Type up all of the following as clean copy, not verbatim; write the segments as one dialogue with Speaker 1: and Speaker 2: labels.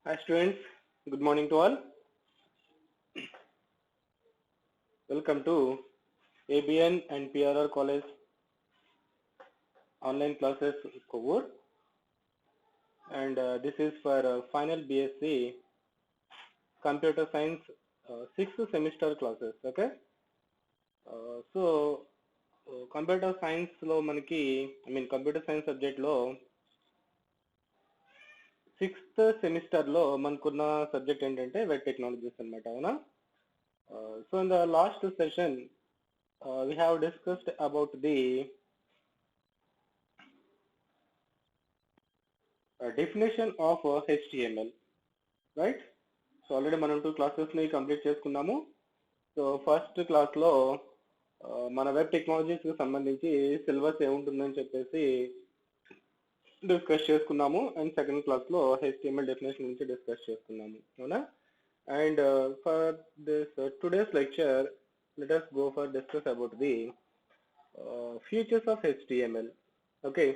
Speaker 1: Hi students, good morning to all. Welcome to ABN and PRR College online classes cover, and this is for final BSc Computer Science 6th semester classes. Okay, so computer science lo manaki computer science subject lo 6th semester lo manakuన్న subject entante web technologies annamata avuna. So in the last session we have discussed about the definition of HTML, right? So already మనం 2 classes ని complete చేసుకున్నాము. So first class లో మన web technologies కి సంబంధించి syllabus ఏముంటుందని చెప్పేసి discuss చేసుకున్నాము. And second class లో HTML డెఫినేషన్ గురించి డిస్కస్ చేసుకున్నాము, అవునా? And for this today's lecture let us go for discuss about the features of HTML. Okay,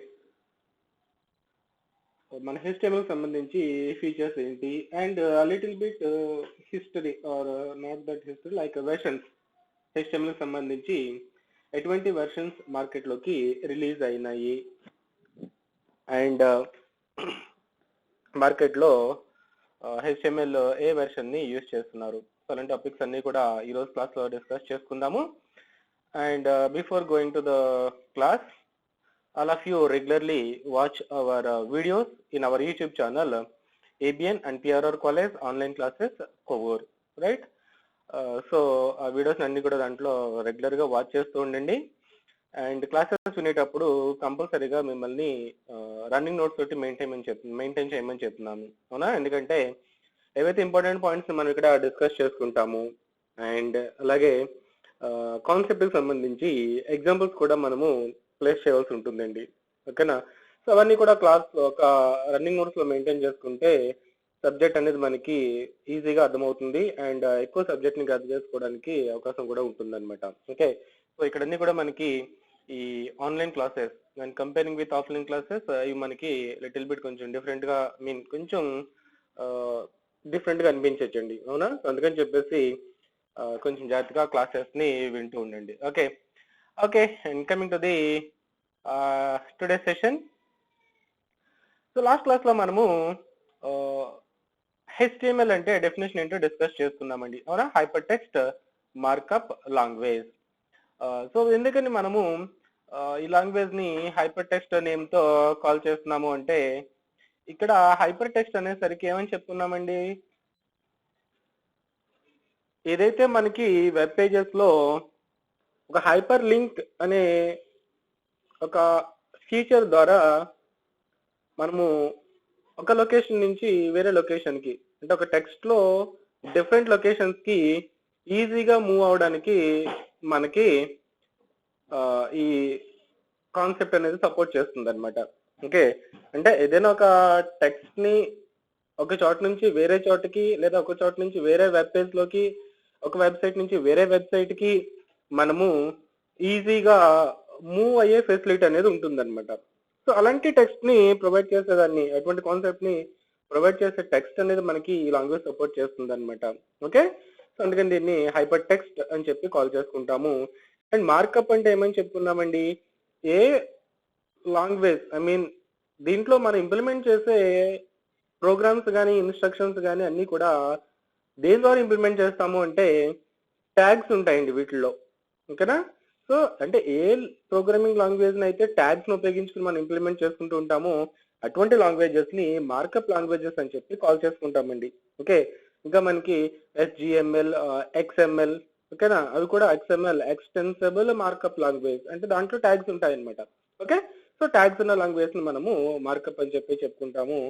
Speaker 1: మన HTML సంబంధించి ఫీచర్స్ ఏంటి and little bit history or not that history like versions. HTML సంబంధించి ఎటువంటి versions మార్కెట్లోకి release అయినాయి and మార్కెట్లో HTML ఏ వెర్షన్ని use చేస్తున్నారు. So అలాంటి టాపిక్స్ అన్నీ కూడా ఈరోజు క్లాస్లో డిస్కస్ చేసుకుందాము. And before going to the class, all of you regularly watch our videos in our YouTube channel ABN and PRR College online classes cover, right? So ఆ videos అన్ని కూడా దాంట్లో రెగ్యులర్ గా వాచ్ చేస్తూ ఉండండి. అండ్ క్లాసెస్ వినేటప్పుడు కంపల్సరీగా మిమ్మల్ని రన్నింగ్ నోట్స్ తోటి మెయింటైన్ చేయమని చెప్తున్నాను, అవునా? ఎందుకంటే ఏవైతే ఇంపార్టెంట్ పాయింట్స్ మనం ఇక్కడ డిస్కస్ చేసుకుంటాము అండ్ అలాగే కాన్సెప్ట్ కి సంబంధించి ఎగ్జాంపుల్స్ కూడా మనము ప్లేస్ చేయవలసి ఉంటుందండి, ఓకేనా? సో అవన్నీ కూడా క్లాస్ ఒక రన్నింగ్ నోట్స్ లో మెయింటైన్ చేసుకుంటే సబ్జెక్ట్ అనేది మనకి ఈజీగా అర్థమవుతుంది అండ్ ఎక్కువ సబ్జెక్ట్ ని అర్థం చేసుకోవడానికి అవకాశం కూడా ఉంటుంది అనమాట. ఓకే, సో ఇక్కడ అన్ని కూడా మనకి ఈ online classes and comparing with offline classes ఇవి మనకి లిటిల్ బిట్ కొంచెం డిఫరెంట్ గా కొంచెం డిఫరెంట్ గా అనిపించచ్చండి, అవునా? అందుకని చెప్పేసి కొంచెం జాగ్రత్తగా క్లాసెస్ ని వింటూ ఉండండి. Okay okay, and coming to the today session. So last class లో మనము HTML అంటే డెఫినేషన్ ఏంటో డిస్కస్ చేసుకున్నామండి, అవునా? Hyper text markup language. So ఎందుకని మనము ఈ లాంగ్వేజ్ ని హైపర్ టెక్స్ట్ నేమ్ తో కాల్ చేస్తున్నాము అంటే, ఇక్కడ హైపర్ టెక్స్ట్ అనేసరికి ఏమని చెప్తున్నామండి, ఏదైతే మనకి వెబ్ పేజెస్ లో ఒక హైపర్ లింక్ అనే ఒక ఫీచర్ ద్వారా మనము ఒక లొకేషన్ నుంచి వేరే లొకేషన్ కి, అంటే ఒక టెక్స్ట్ లో డిఫరెంట్ లొకేషన్స్ కి ఈజీగా మూవ్ అవడానికి మనకి ఈ కాన్సెప్ట్ అనేది సపోర్ట్ చేస్తుంది అనమాట. ఓకే, అంటే ఏదైనా ఒక టెక్స్ట్ ని ఒక చోట నుంచి వేరే చోటకి లేదా ఒక చోట నుంచి వేరే వెబ్ పేజ్ లోకి, ఒక వెబ్సైట్ నుంచి వేరే వెబ్సైట్ కి మనము ఈజీగా మూవ్ అయ్యే ఫెసిలిటీ అనేది ఉంటుందన్నమాట. సో అలాంటి టెక్స్ట్ ని ప్రొవైడ్ చేసేదాన్ని, అటువంటి కాన్సెప్ట్ ని ప్రొవైడ్ చేసే టెక్స్ట్ అనేది మనకి ఈ లాంగ్వేజ్ సపోర్ట్ చేస్తుంది అనమాట. ఓకే, సో అందుకని దీన్ని హైపర్ టెక్స్ట్ అని చెప్పి కాల్ చేసుకుంటాము. అండ్ మార్కప్ అంటే ఏమని చెప్పుకున్నామండి, ఏ లాంగ్వేజ్ దీంట్లో మనం ఇంప్లిమెంట్ చేసే ప్రోగ్రామ్స్ కానీ ఇన్స్ట్రక్షన్స్ కానీ అన్ని కూడా దేని ద్వారా ఇంప్లిమెంట్ చేస్తాము అంటే ట్యాగ్స్ ఉంటాయండి వీటిల్లో, ఓకేనా? సో అంటే ఏ ప్రోగ్రామింగ్ లాంగ్వేజ్ అయితే ట్యాగ్స్ ను ఉపయోగించుకుని మనం ఇంప్లిమెంట్ చేసుకుంటూ ఉంటామో అటువంటి లాంగ్వేజెస్ ని మార్కప్ లాంగ్వేజెస్ అని చెప్పి కాల్ చేసుకుంటామండి. ఓకే, ఇంకా మనకి HTML, XML, ఓకేనా? అవి కూడా XML ఎక్స్టెన్సిబుల్ మార్కప్ లాంగ్వేజ్, అంటే దాంట్లో ట్యాగ్స్ ఉంటాయి అనమాట. ఓకే, సో ట్యాగ్స్ ఉన్న లాంగ్వేజ్ ని మనము మార్కప్ అని చెప్పి చెప్పుకుంటాము.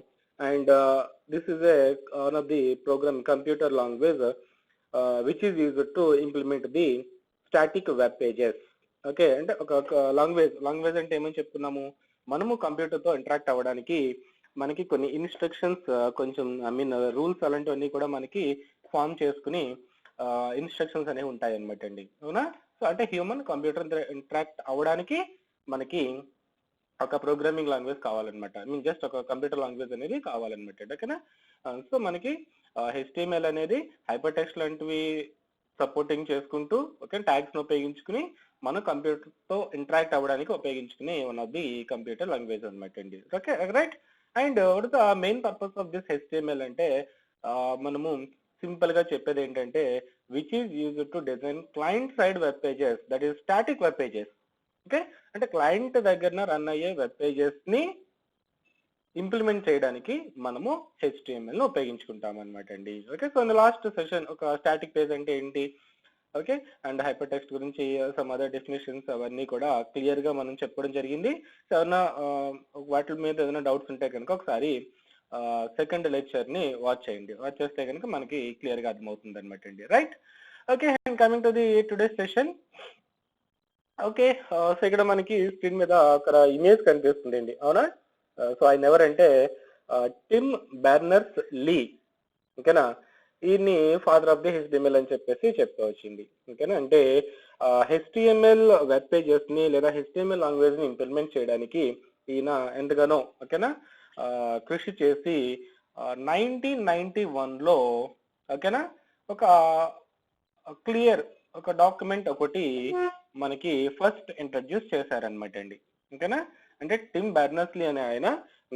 Speaker 1: And this is one of the program computer language which is used to implement the static web pages. Okay, అంటే ఒక లాంగ్వేజ్ అంటే ఏమని చెప్తున్నాము, మనము కంప్యూటర్ తో ఇంటరాక్ట్ అవ్వడానికి మనకి కొన్ని ఇన్స్ట్రక్షన్స్, కొంచెం రూల్స్ అలాంటివన్నీ కూడా మనకి ఫామ్ చేసుకుని ఇన్స్ట్రక్షన్స్ అనేవి ఉంటాయి అనమాట అండి, అవునా? సో అంటే హ్యూమన్ కంప్యూటర్ ఇంటరాక్ట్ అవ్వడానికి మనకి ఒక ప్రోగ్రామింగ్ లాంగ్వేజ్ కావాలన్నమాట. ఐ మీన్ జస్ట్ ఒక కంప్యూటర్ లాంగ్వేజ్ అనేది కావాలన్నమాట. ఓకేనా? సో మనకి HTML అనేది హైపర్ టెక్స్ట్ లాంటివి సపోర్టింగ్ చేసుకుంటూ ఓకే ట్యాగ్స్ ను ఉపయోగించుకుని మనం కంప్యూటర్ తో ఇంటరాక్ట్ అవ్వడానికి ఉపయోగించుకునే one of the computer language అనమాట అండి. Okay right. And the main purpose of this HTML అంటే మనము సింపుల్ గా చెప్పేది ఏంటంటే which is used to design client side web pages, that is static web pages. Okay, అంటే క్లయింట్ దగ్గర run అయ్యే వెబ్ పేజెస్ ని ఇంప్లిమెంట్ చేయడానికి మనము HTML ను ఉపయోగించుకుంటాం అనమాట అండి. Okay, so in last session ఒక స్టాటిక్ పేజ్ అంటే ఏంటి, ఓకే, అండ్ హైపర్ టెక్స్ట్ గురించి సమ్ అదర్ డెఫినేషన్స్ అవన్నీ కూడా క్లియర్ గా మనం చెప్పడం జరిగింది. సో ఏదైనా వాటి మీద ఏదైనా డౌట్స్ ఉంటే కనుక ఒకసారి సెకండ్ లెక్చర్ ని వాచ్ చేయండి. వాచ్ చేస్తే కనుక మనకి క్లియర్ గా అర్థమవుతుంది అనమాట అండి. Right. Okay, and coming to the today session. Okay, so ఇక్కడ మనకి స్క్రీన్ మీద అక్కడ ఇమేజ్ కనిపిస్తుందండి, అవునా? సో ఆయన ఎవరంటే టిమ్ బెర్నర్స్ లీ. ఓకేనా, ఈయన్ని ఫాదర్ ఆఫ్ ది HTML అని చెప్పేసి చెప్పుకోవచ్చింది. ఓకేనా, అంటే HTML వెబ్ పేజెస్ ని లేదా HTML లాంగ్వేజ్ ని ఇంప్లిమెంట్ చేయడానికి ఈయన ఎంతగానో ఓకేనా కృషి చేసి 1991లో ఓకేనా ఒక క్లియర్ ఒక డాక్యుమెంట్ ఒకటి మనకి ఫస్ట్ ఇంట్రడ్యూస్ చేశారనమాట అండి. ఓకేనా, అంటే టిమ్ బెర్నర్స్-లీ అనే ఆయన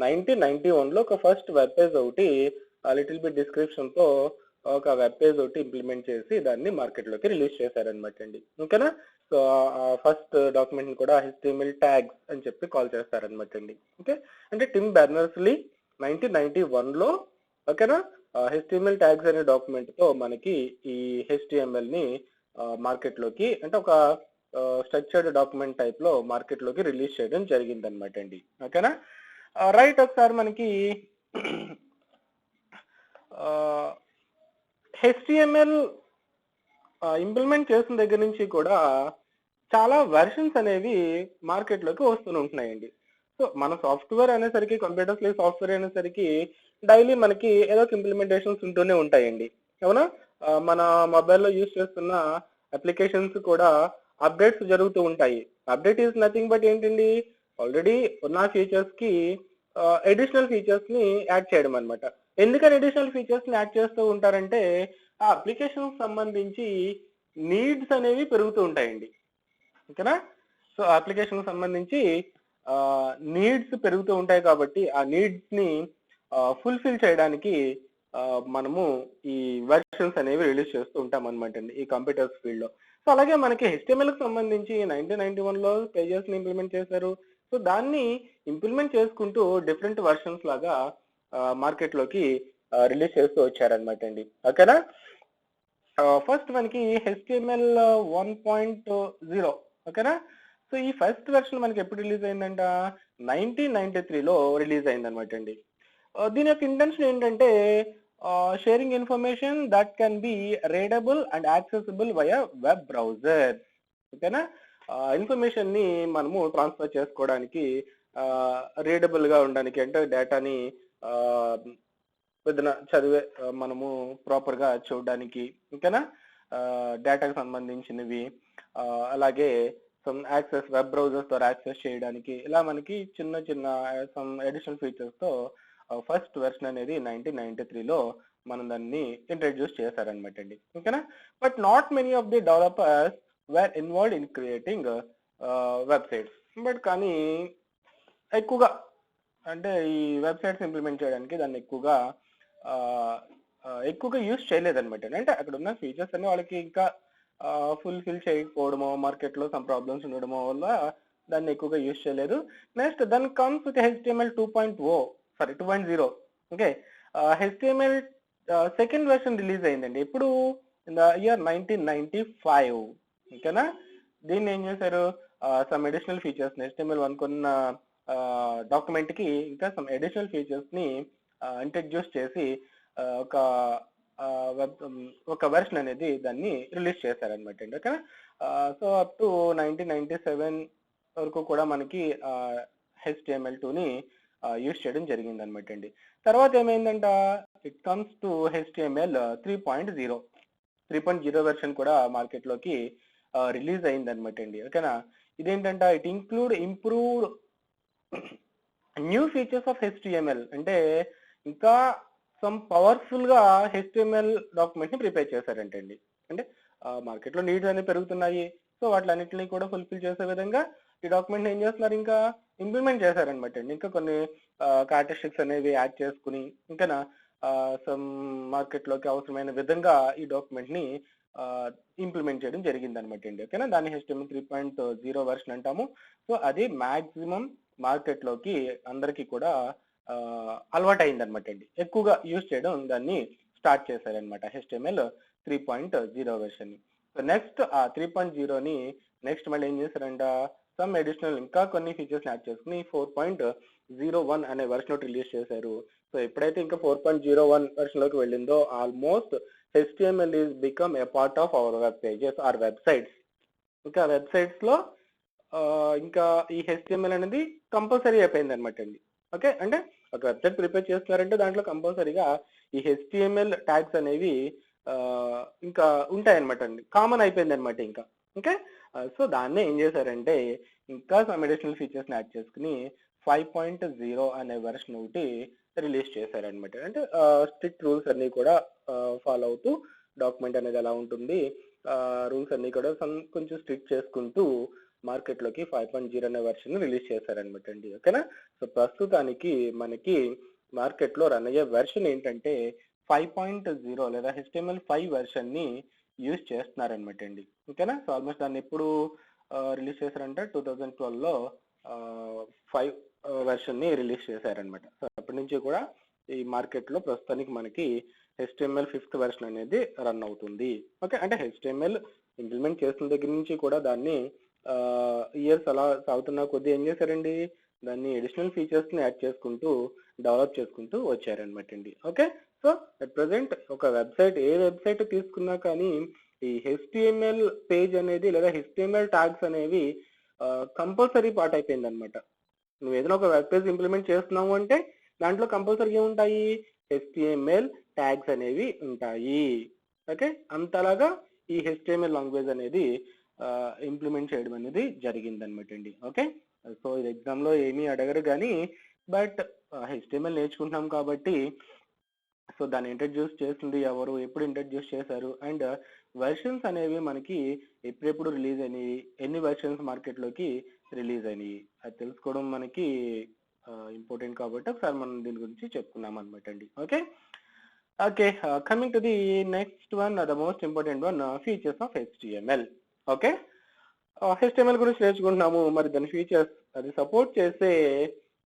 Speaker 1: 1991లో ఒక ఫస్ట్ వెబ్ పేజ్ ఒకటి లిటిల్ బిట్ డిస్క్రిప్షన్ తో ఒక వెబ్ పేజ్ ఒకటి ఇంప్లిమెంట్ చేసి దాన్ని మార్కెట్ లోకి రిలీజ్ చేశారనమాట అండి. ఓకేనా, సో ఫస్ట్ డాక్యుమెంట్ ని కూడా HTML ట్యాగ్స్ అని చెప్పి కాల్ చేస్తారనమాట అండి. ఓకే, అంటే టిమ్ బెర్నర్స్-లీ 1991లో ఓకేనా HTML ట్యాగ్స్ అనే డాక్యుమెంట్ తో మనకి ఈ HTML ని మార్కెట్ లోకి అంటే ఒక స్ట్రక్చర్డ్ డాక్యుమెంట్ టైప్ లో మార్కెట్ లోకి రిలీజ్ చేయడం జరిగింది అనమాట అండి. ఓకేనా, రైట్. ఒకసారి మనకి HTML ఇంప్లిమెంట్ చేసిన దగ్గర నుంచి కూడా చాలా వెర్షన్స్ అనేవి మార్కెట్ లోకి వస్తూనే ఉంటున్నాయండి. సో మన సాఫ్ట్వేర్ అనేసరికి కంప్యూటర్స్ లో సాఫ్ట్వేర్ అనేసరికి డైలీ మనకి ఏదో ఒక ఇంప్లిమెంటేషన్స్ ఉంటూనే ఉంటాయండి, అవునా? మన మొబైల్లో యూజ్ చేస్తున్న అప్లికేషన్స్ కూడా అప్డేట్స్ జరుగుతూ ఉంటాయి. అప్డేట్ ఈజ్ నథింగ్ బట్ ఏంటండి, ఆల్రెడీ ఉన్న ఫీచర్స్ కి అడిషనల్ ఫీచర్స్ ని యాడ్ చేయడం అనమాట. ఎందుకని అడిషనల్ ఫీచర్స్ ని యాడ్ చేస్తూ ఉంటారంటే ఆ అప్లికేషన్ సంబంధించి నీడ్స్ అనేవి పెరుగుతూ ఉంటాయండి. ఓకేనా, సో అప్లికేషన్ సంబంధించి నీడ్స్ పెరుగుతూ ఉంటాయి కాబట్టి ఆ నీడ్స్ ని ఫుల్ఫిల్ చేయడానికి మనము ఈ వెర్షన్స్ అనేవి రిలీజ్ చేస్తూ ఉంటాం అనమాట అండి ఈ కంప్యూటర్స్ ఫీల్డ్ లో. సో అలాగే మనకి HTML కి సంబంధించి 1991లో పేజెస్ ని ఇంప్లిమెంట్ చేశారు. సో దాన్ని ఇంప్లిమెంట్ చేసుకుంటూ డిఫరెంట్ వెర్షన్స్ లాగా మార్కెట్ లోకి రిలీజ్ చేస్తూ వచ్చారనమాట అండి. ఓకేనా, ఫస్ట్ మనకి HTML 1.0 ఓకేనా. సో ఈ ఫస్ట్ వెర్షన్ మనకి ఎప్పుడు రిలీజ్ అయిందంట, 1993లో రిలీజ్ అయింది అనమాట అండి. దీని యొక్క ఇంటెన్షన్ ఏంటంటే sharing information that can be readable and accessible via web browser. ఓకేనా, ఇన్ఫర్మేషన్ ని మనము ట్రాన్స్ఫర్ చేసుకోవడానికి రీడబుల్ గా ఉండడానికి అంటే డేటాని ఏదైనా చదివే మనము ప్రాపర్ గా చూడడానికి ఓకేనా డేటాకి సంబంధించినవి అలాగే సమ్ యాక్సెస్ వెబ్ బ్రౌజర్స్ ద్వారా యాక్సెస్ చేయడానికి ఇలా మనకి చిన్న చిన్న సమ్ అడిషనల్ ఫీచర్స్ తో ఫస్ట్ వెర్షన్ అనేది 1993లో మనం దాన్ని ఇంట్రడ్యూస్ చేశారనమాట అండి. ఓకేనా, but not many of the developers were involved in creating websites. But కానీ ఎక్కువగా అంటే ఈ వెబ్సైట్స్ ఇంప్లిమెంట్ చేయడానికి దాన్ని ఎక్కువగా యూజ్ చేయలేదన్నమాట. అంటే అక్కడ ఉన్న ఫీచర్స్ అన్ని వాళ్ళకి ఇంకా ఫుల్ఫిల్ చేయకపోవడమో మార్కెట్ లో సమ్ ప్రాబ్లమ్స్ ఉండడమో వల్ల దాన్ని ఎక్కువగా యూజ్ చేయలేదు. Next then comes with HTML 2.0. Okay, HTML second version release అయిందండి ఇప్పుడు ఇన్ ద ఇయర్ 1995. ఓకేనా, దీన్ని ఏం చేశారు సమ్ అడిషనల్ ఫీచర్స్ HTML 1 కొన్న డాక్యుమెంట్ కి ఇంకా సమ్ అడిషనల్ ఫీచర్స్ ని ఇంట్రడ్యూస్ చేసి ఒక వెర్షన్ అనేది దాన్ని రిలీజ్ చేశారనమాట అండి. ఓకేనా, సో అప్ టు 1997 వరకు కూడా మనకి HTML2ని యూజ్ చేయడం జరిగింది అనమాట అండి. తర్వాత ఏమైందంట, it comes to HTML 3.0 version కూడా మార్కెట్ లోకి రిలీజ్ అయింది అనమాట అండి. ఓకేనా, ఇదేంటంట it improved new features of HTML అంటే ఇంకా సమ్ పవర్ఫుల్ గా HTML డాక్యుమెంట్ ని ప్రిపేర్ చేశారంటండి. అంటే మార్కెట్ లో నీడ్స్ అనేవి పెరుగుతున్నాయి, సో వాటిలన్నింటినీ కూడా ఫుల్ఫిల్ చేసే విధంగా ఈ డాక్యుమెంట్ ఏం చేస్తున్నారు, ఇంకా ఇంప్లిమెంట్ చేశారనమాట అండి. ఇంకా కొన్ని క్యారెక్టరిస్టిక్స్ అనేవి యాడ్ చేసుకుని ఇంకా సమ్ మార్కెట్ లోకి అవసరమైన విధంగా ఈ డాక్యుమెంట్ ని ఇంప్లిమెంట్ చేయడం జరిగింది అనమాట అండి. ఓకేనా, దాన్ని HTML 3.0 వెర్షన్ అంటాము. సో అది మాక్సిమం మార్కెట్ లోకి అందరికీ కూడా అలవాటు అయింది అనమాట అండి. ఎక్కువగా యూజ్ చేయడం దాన్ని స్టార్ట్ చేశారనమాట HTML 3.0 వెర్షన్. సో నెక్స్ట్ ఆ 3.0ని నెక్స్ట్ మళ్ళీ ఏం చేశారంట, సమ్ అడిషనల్ ఇంకా కొన్ని ఫీచర్స్ యాడ్ చేసుకుని 4.01 అనే వెర్షన్ రిలీజ్ చేశారు. సో ఎప్పుడైతే ఇంకా 4.01 వెర్షన్ లోకి వెళ్ళిందో almost HTML is become a part of our web pages or websites. ఇంకా వెబ్సైట్స్ లో ఇంకా ఈ HTML అనేది కంపల్సరీ అయిపోయింది అనమాట అండి. ఓకే, అంటే ఒక వెబ్సైట్ ప్రిపేర్ చేస్తున్నారంటే దాంట్లో కంపల్సరీగా ఈ HTML ట్యాగ్స్ అనేవి ఇంకా ఉంటాయన్నమాట అండి, కామన్ అయిపోయింది అనమాట ఇంకా. ఓకే, సో దాన్నే ఏం చేశారంటే ఇంకా సమ్ అడిషనల్ ఫీచర్స్ యాడ్ చేసుకుని 5.0 అనే వెర్షన్ ఒకటి రిలీజ్ చేశారనమాట. అంటే స్ట్రిక్ట్ రూల్స్ అన్ని కూడా ఫాలో అవుతూ డాక్యుమెంట్ అనేది ఎలా ఉంటుంది, రూల్స్ అన్ని కూడా కొంచెం స్ట్రిక్ట్ చేసుకుంటూ మార్కెట్ లోకి 5.0 అనే వెర్షన్ రిలీజ్ చేశారనమాట అండి. ఓకేనా, సో ప్రస్తుతానికి మనకి మార్కెట్ లో రన్ అయ్యే వెర్షన్ ఏంటంటే 5.0 లేదా HTML5 వెర్షన్ ని యూజ్ చేస్తున్నారనమాట అండి. ఓకేనా, సో ఆల్మోస్ట్ దాన్ని ఎప్పుడు రిలీజ్ చేశారంటే 2012లో 5 వెర్షన్ ని రిలీజ్ చేశారనమాట. సో అప్పటి నుంచి కూడా ఈ మార్కెట్ లో ప్రస్తుతానికి మనకి HTML 5th వెర్షన్ అనేది రన్ అవుతుంది. ఓకే, అంటే HTML ఇంప్లిమెంట్ చేసిన దగ్గర నుంచి కూడా దాన్ని ఇయర్స్ అలా సాగుతున్న కొద్దీ ఏం చేశారండి, దాన్ని అడిషనల్ ఫీచర్స్ ని యాడ్ చేసుకుంటూ డెవలప్ చేసుకుంటూ వచ్చారనమాట అండి. ఓకే, సో అట్ ప్రెసెంట్ ఒక వెబ్సైట్ ఏ వెబ్సైట్ తీసుకున్నా కానీ ఈ HTML పేజ్ అనేది లేదా HTML ట్యాగ్స్ అనేవి కంపల్సరీ పార్ట్ అయిపోయింది అనమాట. నువ్వు ఏదైనా ఒక వెబ్ పేజ్ ఇంప్లిమెంట్ చేస్తున్నావు అంటే దాంట్లో కంపల్సరీ ఏముంటాయి, HTML ట్యాగ్స్ అనేవి ఉంటాయి. ఓకే, అంతలాగా ఈ HTML లాంగ్వేజ్ అనేది ఇంప్లిమెంట్ చేయడం అనేది జరిగింది అనమాట అండి. ఓకే, సో ఇది ఎగ్జామ్ లో ఏమీ అడగరు కానీ బట్ HTML నేర్చుకుంటున్నాం కాబట్టి సో దాన్ని ఇంట్రడ్యూస్ చేసింది ఎవరు, ఎప్పుడు ఇంట్రడ్యూస్ చేశారు, అండ్ వెర్షన్స్ అనేవి మనకి ఎప్పుడెప్పుడు రిలీజ్ అయినాయి, ఎన్ని వెర్షన్స్ మార్కెట్ లోకి రిలీజ్ అయినాయి అది తెలుసుకోవడం మనకి ఇంపార్టెంట్ కాబట్టి ఒకసారి మనం దీని గురించి చెప్పుకున్నాం అనమాట అండి. Okay okay, coming to the next one, the most important one, features of HTML. Okay, HTML గురించి నేర్చుకుంటున్నాము, మరి దాని ఫీచర్స్, అది సపోర్ట్ చేసే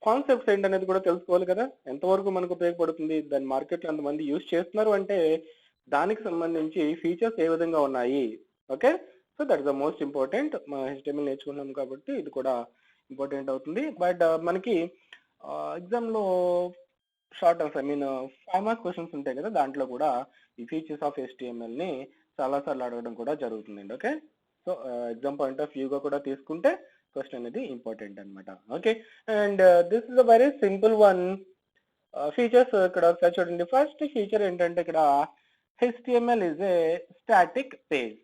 Speaker 1: కాన్సెప్ట్స్ ఏంటనేది కూడా తెలుసుకోవాలి కదా, ఎంతవరకు మనకు ఉపయోగపడుతుంది, దాని మార్కెట్లో ఎంతమంది యూజ్ చేస్తున్నారు అంటే దానికి సంబంధించి ఫీచర్స్ ఏ విధంగా ఉన్నాయి. Okay, so that is the most important. HTML నేర్చుకున్నాం కాబట్టి ఇది కూడా ఇంపార్టెంట్ అవుతుంది. బట్ మనకి ఎగ్జామ్ లో short answer, I mean 5 marks questions ఉంటాయి కదా, దాంట్లో కూడా ఈ ఫీచర్స్ ఆఫ్ HTML ని చాలా సార్లు అడగడం కూడా జరుగుతుందండి. Okay, so exam point of వ్యూగా కూడా తీసుకుంటే క్వశ్చన్ అనేది ఇంపార్టెంట్ అనమాట. Okay, and this is a very simple one. Features ఇక్కడ ఒకసారి చూడండి. ఫస్ట్ ఫీచర్ ఏంటంటే ఇక్కడ HTML is a static page.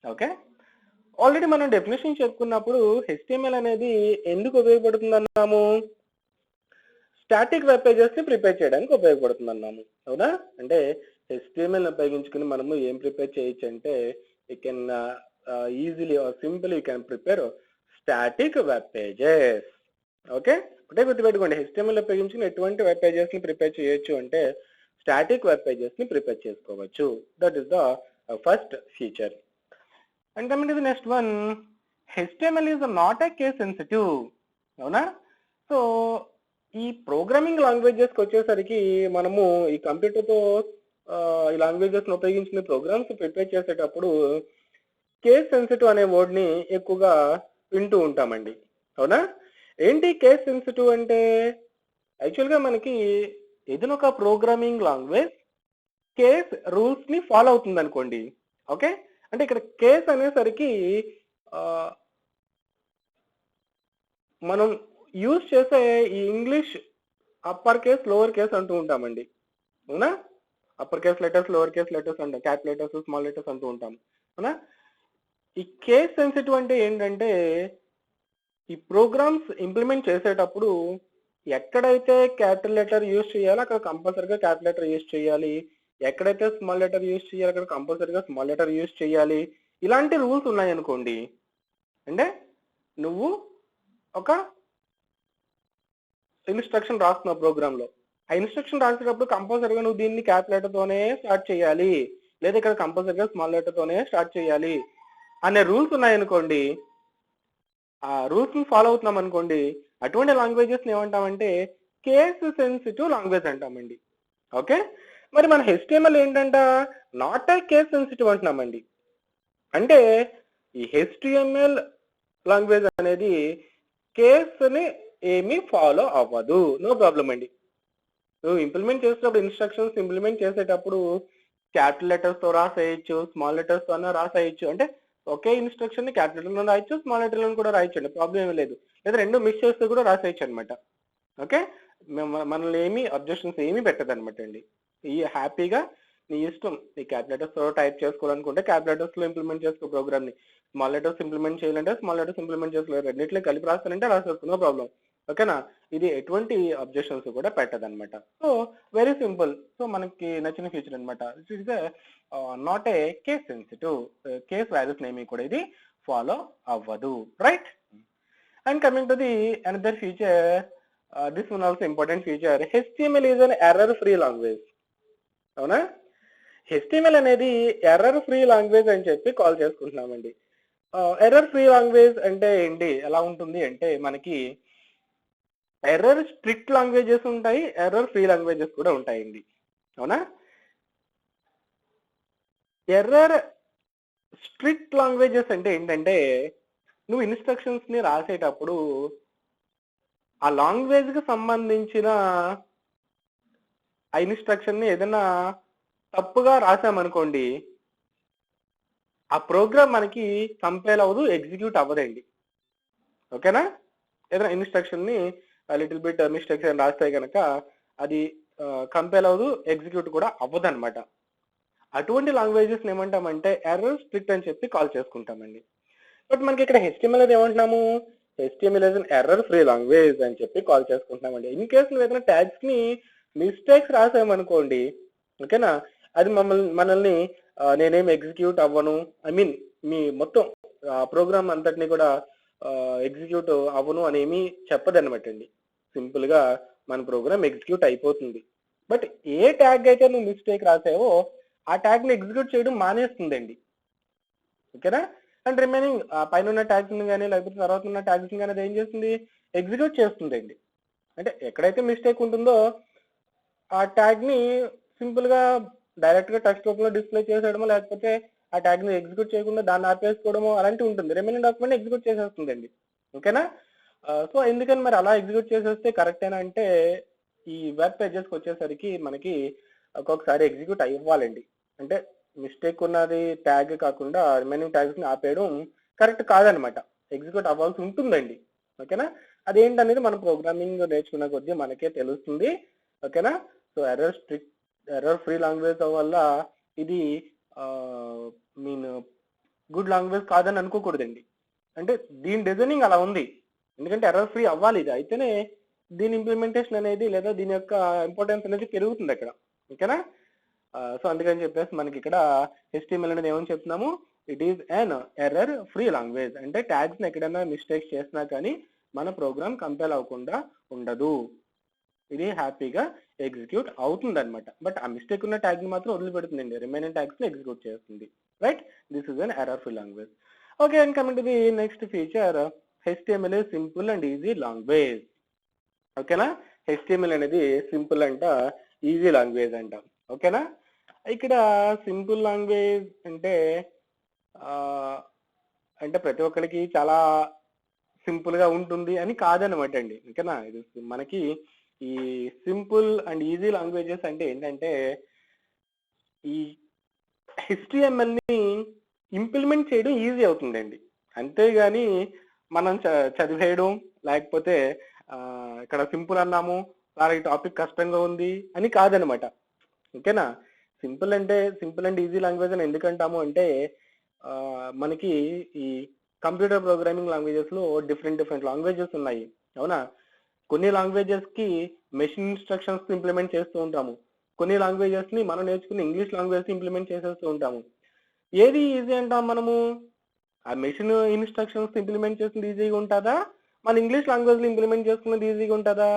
Speaker 1: Okay, already మనం డెఫినేషన్ చెప్పుకున్నప్పుడు HTML అనేది ఎందుకు ఉపయోగపడుతుంది అన్నాము, స్టాటిక్ వెబ్ పేజెస్ ని ప్రిపేర్ చేయడానికి ఉపయోగపడుతుంది అన్నాము, అవునా. అంటే HTML ఉపయోగించుకుని మనము ఏం ప్రిపేర్ చేయొచ్చు అంటే you can easily or simple you can prepare static web pages. Okay, ఒకటే గుర్తుపెట్టుకోండి, HTML ఉపయోగించుకుని ఎటువంటి వెబ్ పేజెస్ ని ప్రిపేర్ చేయొచ్చు అంటే స్టాటిక్ వెబ్ పేజెస్ ని ప్రిపేర్ చేసుకోవచ్చు. That is the first feature. And coming to the next one, HTML is not a case sensitive, అవునా. సో ఈ ప్రోగ్రామింగ్ లాంగ్వేజెస్కి వచ్చేసరికి మనము ఈ కంప్యూటర్తో ఈ లాంగ్వేజెస్ ని ఉపయోగించిన ప్రోగ్రామ్స్ ప్రిపేర్ చేసేటప్పుడు కేస్ సెన్సిటివ్ అనే వర్డ్ ని ఎక్కువగా వింటూ ఉంటామండి, అవునా. ఏంటి కేస్ సెన్సిటివ్ అంటే, యాక్చువల్గా మనకి ఏదైనా ఒక ప్రోగ్రామింగ్ లాంగ్వేజ్ కేస్ రూల్స్ ని ఫాలో అవుతుంది అనుకోండి. ఓకే, అంటే ఇక్కడ కేస్ అనేసరికి మనం యూజ్ చేసే ఈ English upper case lower case అంటూ ఉంటామండి, అవునా. Upper case letters, lower case letters అంటాం, క్యాప్ లెటర్స్, స్మాల్ లెటర్స్ అంటూ ఉంటాం, అవునా. ఈ కేస్ సెన్సిటివ్ అంటే ఏంటంటే ఈ ప్రోగ్రామ్స్ ఇంప్లిమెంట్ చేసేటప్పుడు ఎక్కడైతే క్యాపిటల్ లెటర్ యూజ్ చేయాలో అక్కడ కంపల్సరీగా క్యాపిటల్ లెటర్ యూజ్ చేయాలి, ఎక్కడైతే స్మాల్ లెటర్ యూజ్ చేయాలి అక్కడ కంపల్సరీగా స్మాల్ లెటర్ యూజ్ చేయాలి. ఇలాంటి రూల్స్ ఉన్నాయనుకోండి, అంటే నువ్వు ఒక ఇన్స్ట్రక్షన్ రాస్తున్నావు ప్రోగ్రామ్ లో, ఆ ఇన్స్ట్రక్షన్ రాసేటప్పుడు కంపల్సరీగా నువ్వు దీన్ని క్యాపిటల్ లెటర్ తోనే స్టార్ట్ చేయాలి, లేదా ఇక్కడ కంపల్సరీగా స్మాల్ లెటర్ తోనే స్టార్ట్ చేయాలి అనే రూల్స్ ఉన్నాయనుకోండి, ఆ రూల్స్ ని ఫాలో అవుతున్నాం అనుకోండి, అటువంటి లాంగ్వేజెస్ ఏమంటామంటే కేస్ సెన్సిటివ్ లాంగ్వేజ్ అంటామండి. ఓకే, మరి మన HTML ఏంటంట, నాట్ ఏ కేస్ సెన్సిటివ్ అంటున్నామండి. అంటే ఈ HTML లాంగ్వేజ్ అనేది కేసుని ఏమీ ఫాలో అవ్వదు, నో ప్రాబ్లం అండి. నువ్వు ఇంప్లిమెంట్ చేసేటప్పుడు ఇన్స్ట్రక్షన్స్ ఇంప్లిమెంట్ చేసేటప్పుడు క్యాపిటల్ లెటర్స్ తో రాసేయచ్చు, స్మాల్ లెటర్స్ తో రాసేయచ్చు. అంటే ఒకే ఇన్స్ట్రక్షన్ ని క్యాపిటల్ లెటర్ లో రాయొచ్చు, స్మాల్ లెటర్ లో కూడా రాయొచ్చండి, ప్రాబ్లం ఏమీ లేదు. లేదా రెండు మిక్స్ చేస్తే కూడా రాసేయచ్చు అనమాట. ఓకే, మనల్ని ఏమి అబ్జెక్షన్స్ ఏమీ పెట్టదు అనమాట అండి. ఈ హ్యాపీగా నీ ఇష్టం, ఈ క్యాపిటల్ లెటర్స్ తో టైప్ చేసుకోవాలనుకుంటే క్యాపిటల్ లెటర్స్ లో ఇంప్లిమెంట్ చేసుకో ప్రోగ్రామ్ ని, స్మాల్ లెటర్స్ ఇంప్లిమెంట్ చేయాలంటే స్మాల్ లెటర్స్ ఇంప్లిమెంట్ చేసుకోవాలి, రెండింటిలో కలిపి రాస్తానంటే రాసేసుకో, నో ప్రాబ్లం. ఓకేనా, ఇది ఎటువంటి అబ్జెక్షన్స్ కూడా పెట్టదన్నమాట. So very simple. సో మనకి నచ్చిన ఫీచర్ అనమాట. It is not a case sensitive, case values ఏమి కూడా ఇది ఫాలో అవ్వదు, right? And coming to the another feature, this one also important feature, HTML is an error free language. అవునా, HTML అనేది error free language అని చెప్పి call చేసుకుంటున్నామండి. Error free language అంటే ఏంటి, ఎలా ఉంటుంది అంటే మనకి ఎర్రర్ స్ట్రిక్ట్ లాంగ్వేజెస్ ఉంటాయి, ఎర్రర్ ఫ్రీ లాంగ్వేజెస్ కూడా ఉంటాయండి. అవునా, ఎర్రర్ స్ట్రిక్ట్ లాంగ్వేజెస్ అంటే ఏంటంటే నువ్వు ఇన్స్ట్రక్షన్స్ ని రాసేటప్పుడు ఆ లాంగ్వేజ్ కి సంబంధించిన ఆ ఇన్స్ట్రక్షన్ ని ఏదైనా తప్పుగా రాసామనుకోండి, ఆ ప్రోగ్రామ్ మనకి కంపైల్ అవ్వదు, ఎగ్జిక్యూట్ అవ్వదండి. ఓకేనా, ఏదైనా ఇన్స్ట్రక్షన్ ని లిటిల్ బిట్ మిస్టేక్స్ అని రాస్తే కనుక అది కంపైల్ అవ్వదు, ఎగ్జిక్యూట్ కూడా అవ్వదు అనమాట. అటువంటి లాంగ్వేజెస్ ఏమంటామంటే ఎర్రర్ స్ట్రిక్ట్ అని చెప్పి కాల్ చేసుకుంటామండి. బట్ మనకి ఇక్కడ HTML అనేది ఏమంటున్నాము, HTML is an error free language అని చెప్పి కాల్ చేసుకుంటున్నామండి. ఇన్ కేసు నువ్వు ఏదైనా ట్యాగ్స్ ని మిస్టేక్స్ రాసామనుకోండి, ఓకేనా, అది మనల్ని నేనేం ఎగ్జిక్యూట్ అవ్వను, ఐ మీన్ మీ మొత్తం ప్రోగ్రామ్ అంతటిని కూడా ఎగ్జిక్యూట్ అవ్వను అనేమి చెప్పదనమాట అండి. సింపుల్ గా మన ప్రోగ్రామ్ ఎగ్జిక్యూట్ అయిపోతుంది. బట్ ఏ ట్యాగ్ అయితే నువ్వు మిస్టేక్ రాసావో ఆ ట్యాగ్ ని ఎగ్జిక్యూట్ చేయడం మానేస్తుందండి. ఓకేనా, అండ్ రిమైనింగ్ పైన ఉన్న ట్యాగ్స్ కానీ లేకపోతే తర్వాత ఉన్న ట్యాగ్స్ కానీ అది ఏం చేస్తుంది, ఎగ్జిక్యూట్ చేస్తుందండి. అంటే ఎక్కడైతే మిస్టేక్ ఉంటుందో ఆ ట్యాగ్ ని సింపుల్ గా డైరెక్ట్ గా టెక్స్ట్ రూపంలో డిస్ప్లే చేసేయడమో లేకపోతే ఆ ట్యాగ్ ని ఎగ్జిక్యూట్ చేయకుండా దాన్ని ఆపేసుకోవడమో అలాంటివి ఉంటుంది, రిమైనింగ్ డాక్యుమెంట్ ఎగ్జిక్యూట్ చేసేస్తుందండి. ఓకేనా, సో ఎందుకని మరి అలా ఎగ్జిక్యూట్ చేసేస్తే కరెక్టేనా అంటే ఈ వెబ్ పేజెస్కి వచ్చేసరికి మనకి ఒక్కొక్కసారి ఎగ్జిక్యూట్ అవ్వాలండి. అంటే మిస్టేక్ ఉన్నది ట్యాగ్ కాకుండా రిమైనింగ్ ట్యాగ్స్ ని ఆపేయడం కరెక్ట్ కాదనమాట, ఎగ్జిక్యూట్ అవ్వాల్సి ఉంటుందండి. ఓకేనా, అదేంటనేది మన ప్రోగ్రామింగ్ నేర్చుకున్న కొద్దీ మనకే తెలుస్తుంది. ఓకేనా, సో ఎర్రర్ ఫ్రీ లాంగ్వేజ్ వల్ల ఇది మీన్ గుడ్ లాంగ్వేజ్ కాదని అనుకోకూడదండి. అంటే దీని డిజైనింగ్ అలా ఉంది, ఎందుకంటే ఎర్రర్ ఫ్రీ అవ్వాలి, ఇది అయితేనే దీని ఇంప్లిమెంటేషన్ అనేది లేదా దీని యొక్క ఇంపార్టెన్స్ అనేది పెరుగుతుంది అక్కడ. ఓకేనా, సో అందుకని చెప్పేసి మనకి ఇక్కడ HTML అనేది ఏమని చెప్తున్నాము, it is an error free language. అంటే ట్యాగ్స్ ని ఎక్కడైనా మిస్టేక్స్ చేసినా కానీ మన ప్రోగ్రామ్ కంపైల్ అవ్వకుండా ఉండదు, ఇది హ్యాపీగా ఎగ్జిక్యూట్ అవుతుంది అనమాట. బట్ ఆ మిస్టేక్ ఉన్న ట్యాగ్ ని మాత్రం వదిలిపెడుతుందండి, రిమైనింగ్ ట్యాగ్స్ ని ఎగ్జిక్యూట్ చేస్తుంది, right? This is an error free language. Okay, and coming to the next feature, HTML is simple and easy language. ఓకేనా, HTML అనేది సింపుల్ అంట, ఈజీ లాంగ్వేజ్ అంట. ఓకేనా, ఇక్కడ సింపుల్ లాంగ్వేజ్ అంటే అంటే ప్రతి ఒక్కరికి చాలా సింపుల్ గా ఉంటుంది అని కాదనమాట అండి. ఓకేనా, ఇది మనకి ఈ సింపుల్ అండ్ ఈజీ లాంగ్వేజెస్ అంటే ఏంటంటే ఈ HTML ని ఇంప్లిమెంట్ చేయడం ఈజీ అవుతుందండి, అంతేగాని మనం చదివేయడం లేకపోతే ఇక్కడ సింపుల్ అన్నాము ఈ టాపిక్ కష్టంగా ఉంది అని కాదనమాట. ఓకేనా, సింపుల్ అండ్ ఈజీ లాంగ్వేజ్ అని ఎందుకంటాము అంటే మనకి ఈ కంప్యూటర్ ప్రోగ్రామింగ్ లాంగ్వేజెస్ లో డిఫరెంట్ లాంగ్వేజెస్ ఉన్నాయి, అవునా. కొన్ని లాంగ్వేజెస్ కి మెషిన్ ఇన్స్ట్రక్షన్స్ ఇంప్లిమెంట్ చేస్తూ ఉంటాము, కొన్ని లాంగ్వేజెస్ ని మనం నేర్చుకుని ఇంగ్లీష్ లాంగ్వేజ్ ఇంప్లిమెంట్ చేసేస్తూ ఉంటాము. ఏది ఈజీ అంటాం మనము? ఆ మెషిన్ ఇన్స్ట్రక్షన్స్ ఇంప్లిమెంట్ చేసింది ఈజీగా ఉంటుందా, మన ఇంగ్లీష్ లాంగ్వేజ్ లో ఇంప్లిమెంట్ చేసుకున్నది ఈజీగా ఉంటుందా?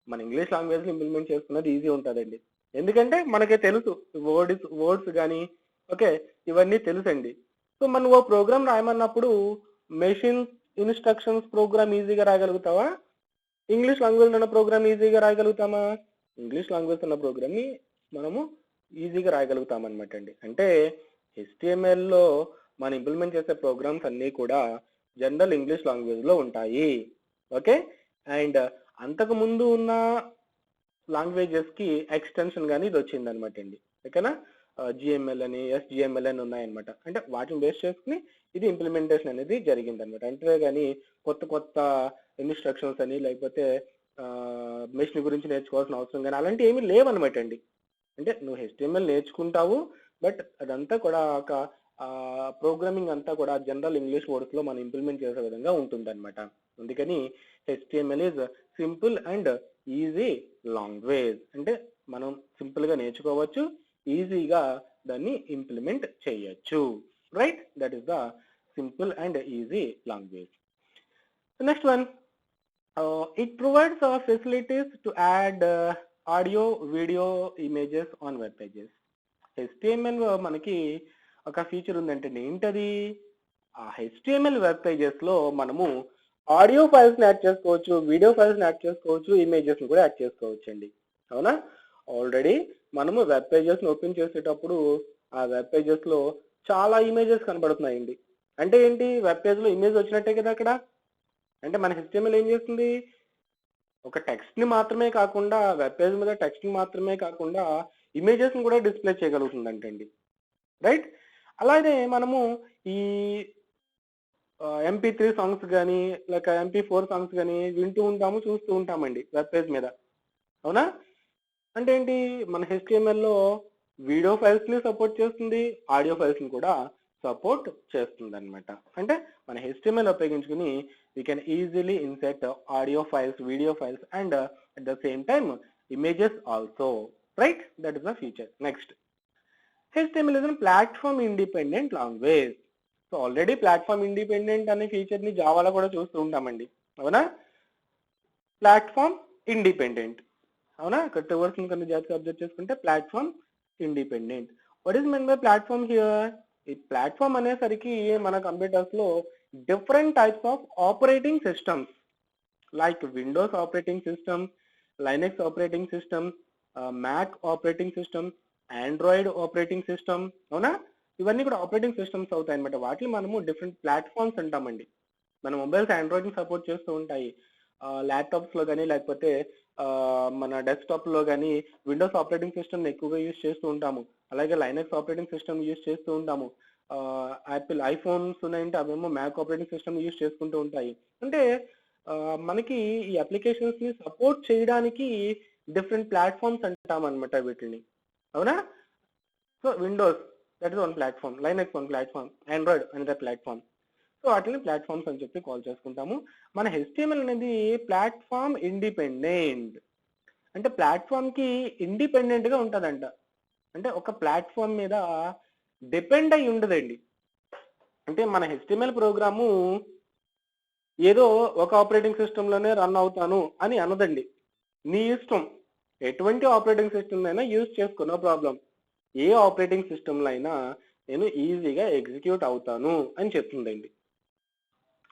Speaker 1: మన ఇంగ్లీష్ లాంగ్వేజ్ లో ఇంప్లిమెంట్ చేసుకున్నది ఈజీ ఉంటుందండి. ఎందుకంటే మనకే తెలుసు వర్డ్స్ కానీ, ఓకే, ఇవన్నీ తెలుసండి. సో మనం ఓ ప్రోగ్రామ్ రాయమన్నప్పుడు మెషిన్ ఇన్స్ట్రక్షన్స్ ప్రోగ్రామ్ ఈజీగా రాయగలుగుతావా, ఇంగ్లీష్ లాంగ్వేజ్ ఉన్న ప్రోగ్రామ్ ఈజీగా రాయగలుగుతామా? ఇంగ్లీష్ లాంగ్వేజ్ ఉన్న ప్రోగ్రామ్ ని మనము ఈజీగా రాయగలుగుతాం అనమాట అండి. అంటే HTML లో మనం ఇంప్లిమెంట్ చేసే ప్రోగ్రామ్స్ అన్నీ కూడా జనరల్ ఇంగ్లీష్ లాంగ్వేజ్ లో ఉంటాయి, ఓకే. అండ్ అంతకు ముందు ఉన్న లాంగ్వేజెస్ కి ఎక్స్టెన్షన్ కానీ ఇది వచ్చింది అనమాట అండి, ఓకేనా. GML అని SGML అని ఉన్నాయన్నమాట. అంటే వాటిని బేస్ చేసుకుని ఇది ఇంప్లిమెంటేషన్ అనేది జరిగింది అనమాట. అంతే కానీ కొత్త ఇన్స్ట్రక్షన్స్ అని లేకపోతే మెషిన్ గురించి నేర్చుకోవాల్సిన అవసరం కానీ అలాంటివి ఏమీ లేవన్నమాట అండి. అంటే నువ్వు HTML నేర్చుకుంటావు, బట్ అదంతా కూడా ఒక ప్రోగ్రామింగ్ అంతా కూడా జనరల్ ఇంగ్లీష్ వర్డ్స్ లో మనం ఇంప్లిమెంట్ చేసే విధంగా ఉంటుంది అనమాట. అందుకని HTML is simple and easy language. అంటే మనం సింపుల్ గా నేర్చుకోవచ్చు, ఈజీగా దాన్ని ఇంప్లిమెంట్ చేయొచ్చు, right. That is the simple and easy language. Next one, it provides facilities to add audio, video, images on web pages. HTML మనకి ఒక ఫీచర్ ఉందంటే ఏంటది? ఆ HTML వెబ్ పేజెస్ లో మనము ఆడియో ఫైల్స్ ని యాడ్ చేసుకోవచ్చు, వీడియో ఫైల్స్ ని యాడ్ చేసుకోవచ్చు, ఇమేజెస్ ని కూడా యాడ్ చేసుకోవచ్చు అండి, అవునా. ఆల్రెడీ మనము వెబ్ పేజెస్ ని ఓపెన్ చేసేటప్పుడు ఆ వెబ్ పేజెస్ లో చాలా ఇమేజెస్ కనబడుతున్నాయండి. అంటే ఏంటి? వెబ్ పేజ్ లో ఇమేజ్ వచ్చినట్టే కదా అక్కడ. అంటే మన HTML ఏం చేస్తుంది? ఒక టెక్స్ట్ ని మాత్రమే కాకుండా, వెబ్ పేజ్ మీద టెక్స్ట్ ని మాత్రమే కాకుండా ఇమేజెస్ ని కూడా డిస్ప్లే చేయగలుగుతుంది అంటండి, రైట్. అలాగే మనము ఈ MP3 సాంగ్స్ కానీ లేక MP4 సాంగ్స్ కానీ వింటూ ఉంటాము, చూస్తూ ఉంటామండి వెబ్ పేజ్ మీద, అవునా. అంటే ఏంటి? మన HTML లో వీడియో ఫైల్స్ ని సపోర్ట్ చేస్తుంది, ఆడియో ఫైల్స్ ని కూడా సపోర్ట్ చేస్తుంది అనమాట. అంటే మన HTML ఉపయోగించుకుని we can easily insert audio files, video files and at the same time images also, right. That is the feature. Next, HTML is a platform independent language. So already platform independent అనే feature ని జావాలో కూడా చూస్తూ ఉంటామండి, అవునా. Platform independent, అవునా. ఇక్కడ 2 words కన్నా జాగ్రత్తగా అబ్జర్వ్ చేసుకుంటే platform independent. What is mean by platform here? ఈ ప్లాట్ఫామ్ అనేసరికి మన కంప్యూటర్స్ లో different types of operating systems like Windows operating system, Linux operating system, Mac operating system, Android operating system, అవునా. ఇవన్నీ కూడా ఆపరేటింగ్ సిస్టమ్స్ అవుతాయి అనమాట. వాటిని మనము డిఫరెంట్ ప్లాట్ఫామ్స్ అంటామండి. మన మొబైల్స్ ఆండ్రాయిడ్ ని సపోర్ట్ చేస్తూ ఉంటాయి, ల్యాప్టాప్స్ లో కానీ లేకపోతే మన డెస్క్టాప్ లో కానీ విండోస్ ఆపరేటింగ్ సిస్టమ్ ఎక్కువగా యూజ్ చేస్తూ ఉంటాము. అలాగే లైనక్స్ ఆపరేటింగ్ సిస్టమ్ యూజ్ చేస్తూ ఉంటాము. యాపిల్ ఐఫోన్స్ ఉన్నాయంటే అవేమో మ్యాక్ ఆపరేటింగ్ సిస్టమ్ యూజ్ చేసుకుంటూ ఉంటాయి. అంటే మనకి ఈ అప్లికేషన్స్ ని సపోర్ట్ చేయడానికి డిఫరెంట్ ప్లాట్ఫామ్స్ అంటాం అనమాట వీటిని, అవునా. So Windows that is one platform, Linux one platform, Android another platform. So వాటిని ప్లాట్ఫామ్స్ అని చెప్పి కాల్ చేసుకుంటాము. మన HTML అనేది ప్లాట్ఫామ్ ఇండిపెండెంట్. అంటే ప్లాట్ఫామ్ కి ఇండిపెండెంట్ గా ఉంటుందంట. అంటే ఒక ప్లాట్ఫామ్ మీద డిపెండ్ అయి ఉండదండి. అంటే మన HTML ప్రోగ్రాము ఏదో ఒక ఆపరేటింగ్ సిస్టమ్ లోనే రన్ అవుతాను అని అనదండి. నీ ఇష్టం, ఎటువంటి ఆపరేటింగ్ సిస్టమ్ అయినా యూజ్ చేసుకో, నో ప్రాబ్లం. ఏ ఆపరేటింగ్ సిస్టమ్ లో అయినా నేను ఈజీగా ఎగ్జిక్యూట్ అవుతాను అని చెప్తుందండి,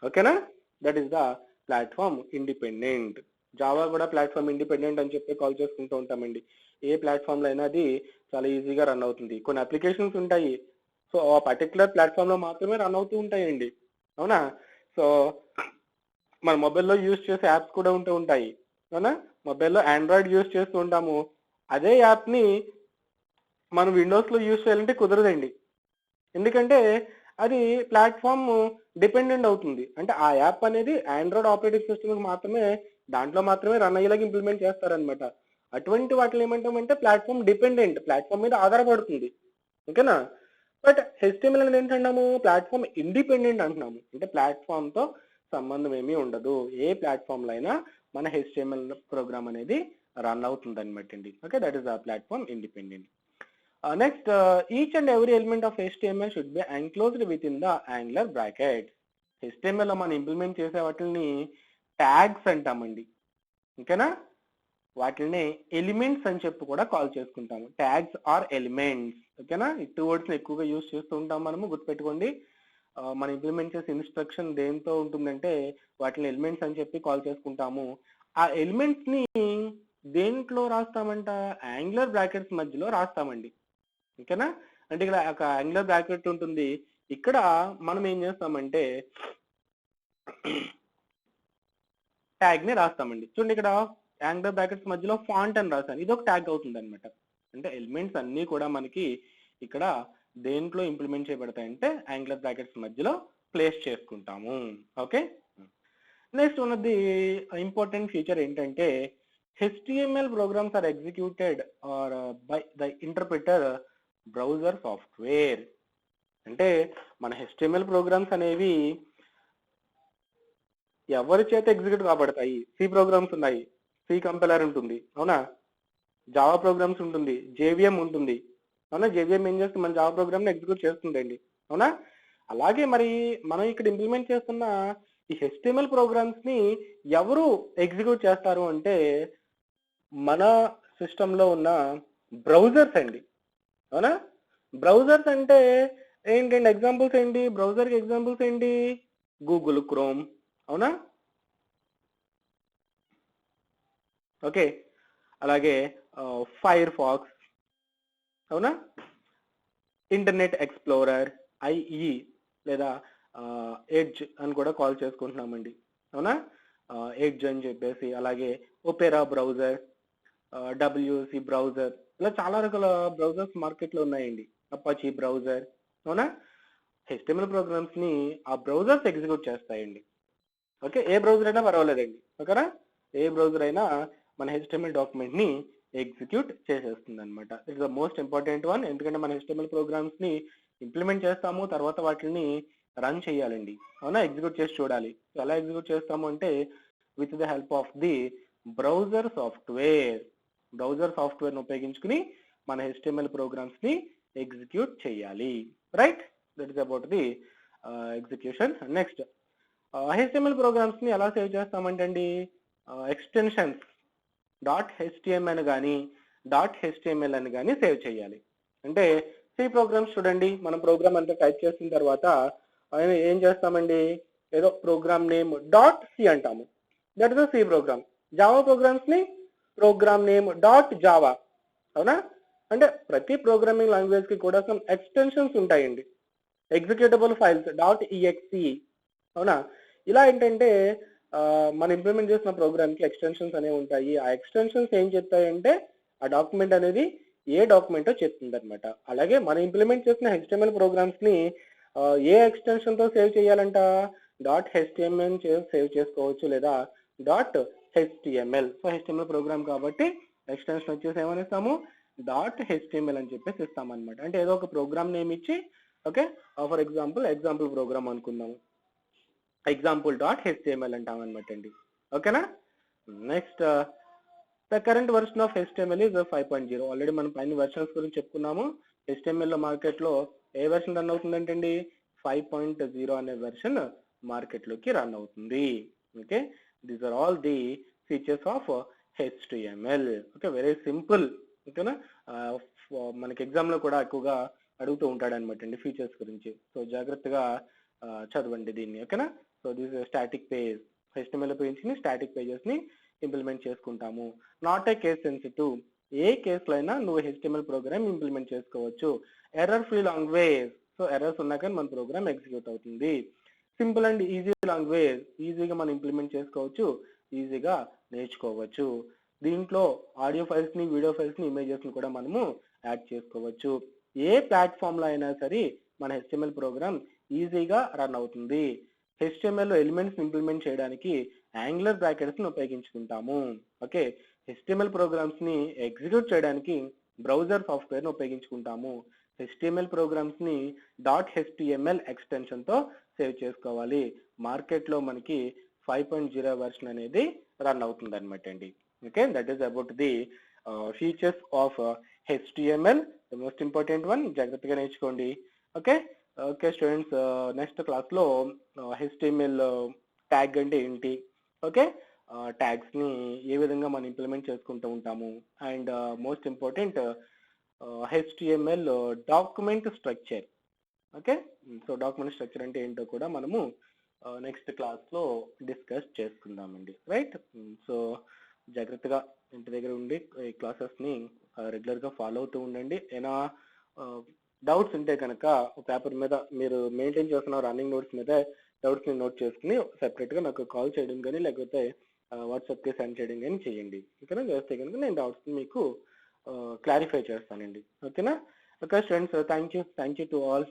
Speaker 1: ఓకేనా. That is the platform independent. Java కూడా ప్లాట్ఫామ్ ఇండిపెండెంట్ అని చెప్పి కాల్ చేసుకుంటూ ఉంటామండి. ఏ ప్లాట్ఫామ్ లో అయినా అది చాలా ఈజీగా రన్ అవుతుంది. కొన్ని అప్లికేషన్స్ ఉంటాయి, సో ఆ పర్టికులర్ ప్లాట్ఫామ్ లో మాత్రమే రన్ అవుతూ ఉంటాయండి, అవునా. సో మన మొబైల్లో యూజ్ చేసే యాప్స్ కూడా ఉంటూ ఉంటాయి, అవునా. మొబైల్లో ఆండ్రాయిడ్ యూజ్ చేస్తూ ఉంటాము, అదే యాప్ ని మనం విండోస్ లో యూజ్ చేయాలంటే కుదరదండి. ఎందుకంటే అది ప్లాట్ఫామ్ డిపెండెంట్ అవుతుంది. అంటే ఆ యాప్ అనేది ఆండ్రాయిడ్ ఆపరేటింగ్ సిస్టమ్ మాత్రమే, దాంట్లో మాత్రమే రన్ అయ్యేలాగా ఇంప్లిమెంట్ చేస్తారనమాట. అటువంటి వాటిని ఏమంటామంటే ప్లాట్ఫామ్ డిపెండెంట్, ప్లాట్ఫామ్ మీద ఆధారపడుతుంది, ఓకేనా. బట్ HTML అనేది ఏంటంటాము, ప్లాట్ఫామ్ ఇండిపెండెంట్ అంటున్నాము. అంటే ప్లాట్ఫామ్ తో సంబంధం ఏమీ ఉండదు. ఏ ప్లాట్ఫామ్ లో అయినా మన HTML ప్రోగ్రామ్ అనేది రన్ అవుతుంది అనమాట అండి. ఓకే, దట్ ఈస్ ఆ platform independent. Next, each and every element of HTML should be enclosed with in the angular bracket. HTML లో మనం ఇంప్లిమెంట్ చేసే వాటిని ట్యాగ్స్ అంటామండి. ఓకేనా, వాటిని ఎలిమెంట్స్ అని చెప్పి కూడా కాల్ చేసుకుంటాము. Tags or elements. ఓకేనా, ఈ టూ వర్డ్స్ ఎక్కువగా యూజ్ చేస్తూ ఉంటాం మనము, గుర్తుపెట్టుకోండి. మనం ఇంప్లిమెంట్ చేసే ఇన్స్ట్రక్షన్ దేంతో ఉంటుందంటే వాటిని ఎలిమెంట్స్ అని చెప్పి కాల్ చేసుకుంటాము. ఆ ఎలిమెంట్స్ ని దేంట్లో రాస్తామంట, యాంగులర్ బ్రాకెట్స్ మధ్యలో రాస్తామండి. ఓకేనా, అంటే ఇక్కడ ఒక యాంగులర్ బ్రాకెట్ ఉంటుంది, ఇక్కడ మనం ఏం చేస్తామంటే ట్యాగ్ ని రాస్తామండి. చూడండి, ఇక్కడ యాంగులర్ బ్రాకెట్స్ మధ్యలో ఫాంట్ అని రాశాను, ఇది ఒక ట్యాగ్ అవుతుంది అనమాట. అంటే ఎలిమెంట్స్ అన్ని కూడా మనకి ఇక్కడ దేంట్లో ఇంప్లిమెంట్ చేయబడతాయంటే యాంగులర్ బ్రాకెట్స్ మధ్యలో ప్లేస్ చేసుకుంటాము. ఓకే, నెక్స్ట్ ఉన్నది ఇంపార్టెంట్ ఫీచర్ ఏంటంటే HTML programs are executed or by the interpreter browser software. అంటే మన HTML ప్రోగ్రామ్స్ అనేవి ఎవరి చేత ఎగ్జిక్యూట్ కాబడతాయి? సి ప్రోగ్రామ్స్ ఉన్నాయి, సి కంపైలర్ ఉంటుంది, అవునా, జావా ప్రోగ్రామ్స్ ఉంటుంది, JVM ఉంటుంది, అవునా. JVM ఏం చేస్తుంది, మన జావా ప్రోగ్రామ్ ని ఎగ్జిక్యూట్ చేస్తుందండి, అవునా. అలాగే మరి మనం ఇక్కడ ఇంప్లిమెంట్ చేస్తున్న ఈ HTML ప్రోగ్రామ్స్ ని ఎవరు ఎగ్జిక్యూట్ చేస్తారు అంటే మన సిస్టమ్ లో ఉన్న బ్రౌజర్స్ అండి, అవునా. బ్రౌజర్స్ అంటే ఏంటండి, ఎగ్జాంపుల్స్ ఏంటి, బ్రౌజర్ కి ఎగ్జాంపుల్స్ ఏంటి, గూగుల్ క్రోమ్, అవునా. ఓకే, అలాగే ఫైర్ ఫాక్స్, అవునా, ఇంటర్నెట్ ఎక్స్ప్లోరర్, IE లేదా ఎడ్జ్ అని కూడా కాల్ చేసుకుంటున్నామండి, అవునా. ఎడ్జ్ అని చెప్పేసి, అలాగే ఒపెరా బ్రౌజర్, WC బ్రౌజర్, ఇలా చాలా రకాల బ్రౌజర్స్ మార్కెట్ లో ఉన్నాయండి. అపాచీ బ్రౌజర్, అవునా. HTML ప్రోగ్రామ్స్ ని ఆ బ్రౌజర్స్ ఎగ్జిక్యూట్ చేస్తాయండి. ఓకే, ఏ బ్రౌజర్ అయినా పర్వాలేదండి, ఓకేనా, ఏ బ్రౌజర్ అయినా మన HTML డాక్యుమెంట్ ని ఎగ్జిక్యూట్ చేసేస్తుంది అనమాట. It's the most important one, ఎందుకంటే మన HTML ప్రోగ్రామ్స్ ని ఇంప్లిమెంట్ చేస్తాము, తర్వాత వాటిని రన్ చేయాలండి, అవునా, ఎగ్జిక్యూట్ చేసి చూడాలి. ఎలా ఎగ్జిక్యూట్ చేస్తాము అంటే with the help of the browser software. Browser software ని ఉపయోగించుకుని మన HTML ప్రోగ్రామ్స్ ని ఎగ్జిక్యూట్ చేయాలి. Right, that is about the execution. Next, HTML programs ని ఎలా సేవ్ చేస్తామంటే అండి, ఎక్స్టెన్షన్స్ .html అని కానీ .html అని కానీ సేవ్ చేయాలి. అంటే సి ప్రోగ్రామ్స్ చూడండి, మనం ప్రోగ్రామ్ అంతా టైప్ చేసిన తర్వాత ఏం చేస్తామండి, ఏదో ప్రోగ్రామ్ నేమ్ .c అంటాము, that is C program. Java programs ని ప్రోగ్రామ్ నేమ్ .java, అవునా. అంటే ప్రతి ప్రోగ్రామింగ్ లాంగ్వేజ్ కి కూడా సమ్ ఎక్స్టెన్షన్స్ ఉంటాయండి, ఎగ్జిక్యూటబుల్ ఫైల్స్ .exe, అవునా. ఇలా ఏంటంటే మనం ఇంప్లిమెంట్ చేసిన ప్రోగ్రామ్ కి ఎక్స్టెన్షన్స్ అనేవి ఉంటాయి. ఆ ఎక్స్టెన్షన్స్ ఏం చెప్తాయంటే ఆ డాక్యుమెంట్ అనేది ఏ డాక్యుమెంటో చెప్తుంది అనమాట. అలాగే మనం ఇంప్లిమెంట్ చేసిన HTML ప్రోగ్రామ్స్ ని ఏ ఎక్స్టెన్షన్ తో సేవ్ చేయాలంట, .html సేవ్ చేసుకోవచ్చు లేదా .html. సో HTML ప్రోగ్రామ్ కాబట్టి ఎక్స్టెన్షన్ వచ్చేసి ఏమని ఇస్తాము, .html అని చెప్పేసి ఇస్తాం అనమాట. అంటే ఏదో ఒక ప్రోగ్రామ్ నేమ్ ఇచ్చి, ఓకే, ఫర్ ఎగ్జాంపుల్ ప్రోగ్రామ్ అనుకుందాము, example.html అంటాం అనమాట అండి, ఓకేనా. Next, the current version of HTML is 5.0. Already మనం పైన వెర్షన్స్ గురించి చెప్పుకున్నాము. HTML లో మార్కెట్ లో ఏ వెర్షన్ రన్ అవుతుందంటే అండి, 5.0 అనే వెర్షన్ మార్కెట్ లోకి రన్ అవుతుంది. Okay, these are all the features of HTML. Okay, very simple, ఓకేనా. మనకి ఎగ్జామ్ లో కూడా ఎక్కువగా అడుగుతూ ఉంటాడు అనమాట అండి ఫీచర్స్ గురించి. సో జాగ్రత్తగా చదవండి దీన్ని, ఓకేనా. So this static page, HTML ఉపయోగించి స్టాటిక్ పేజెస్ ని ఇంప్లిమెంట్ చేసుకుంటాము. నాట్ ఏ కేస్ సెన్సిటివ్, ఏ కేసులో అయినా నువ్వు HTML ప్రోగ్రామ్ ఇంప్లిమెంట్ చేసుకోవచ్చు. Error free language, so errors ఉన్నా కానీ మన ప్రోగ్రామ్ ఎగ్జిక్యూట్ అవుతుంది. సింపుల్ అండ్ ఈజీ లాంగ్వేజ్, ఈజీగా మనం ఇంప్లిమెంట్ చేసుకోవచ్చు, ఈజీగా నేర్చుకోవచ్చు. దీంట్లో ఆడియో ఫైల్స్ ని, వీడియో ఫైల్స్ ని, ఇమేజెస్ ని కూడా మనము యాడ్ చేసుకోవచ్చు. ఏ ప్లాట్ఫామ్ లో అయినా సరే మన HTML ప్రోగ్రామ్ ఈజీగా రన్ అవుతుంది. HTML లో ఎలిమెంట్స్ ఇంప్లిమెంట్ చేయడానికి యాంగులర్ బ్రాకెట్స్ ని ఉపయోగించుకుంటాము. ఓకే, HTML ప్రోగ్రామ్స్ ని ఎగ్జిక్యూట్ చేయడానికి బ్రౌజర్ సాఫ్ట్వేర్ ని ఉపయోగించుకుంటాము. HTML ప్రోగ్రామ్స్ ని .html ఎక్స్టెన్షన్ తో సేవ్ చేసుకోవాలి. మార్కెట్ లో మనకి 5.0 వెర్షన్ అనేది రన్ అవుతుంది అనమాట అండి. Okay, that is about the features of HTML, the most important one. జాగ్రత్తగా నేర్చుకోండి. Okay okay students, next class లో HTML ట్యాగ్ అంటే ఏంటి, ఓకే ట్యాగ్స్ ని ఏ విధంగా మనం ఇంప్లిమెంట్ చేసుకుంటూ ఉంటాము, and most important HTML document structure. Okay, so document structure అంటే ఏంటో కూడా మనము నెక్స్ట్ క్లాస్ లో డిస్కస్ చేసుకుందామండి. రైట్, సో జాగ్రత్తగా ఇంటి దగ్గర ఉండి ఈ క్లాసెస్ ని రెగ్యులర్ గా ఫాలో అవుతూ ఉండండి. ఏమైనా డౌట్స్ ఉంటే కనుక పేపర్ మీద మీరు మెయింటైన్ చేస్తున్న రన్నింగ్ నోట్స్ మీద డౌట్స్ ని నోట్ చేసుకుని సెపరేట్ గా నాకు కాల్ చేయడం కానీ లేకపోతే వాట్సాప్ కి సెండ్ చేయడం కానీ చేయండి. ఓకేనా, చేస్తే కనుక నేను డౌట్స్ మీకు క్లారిఫై చేస్తానండి. ఓకేనా. Okay students, thank you to all.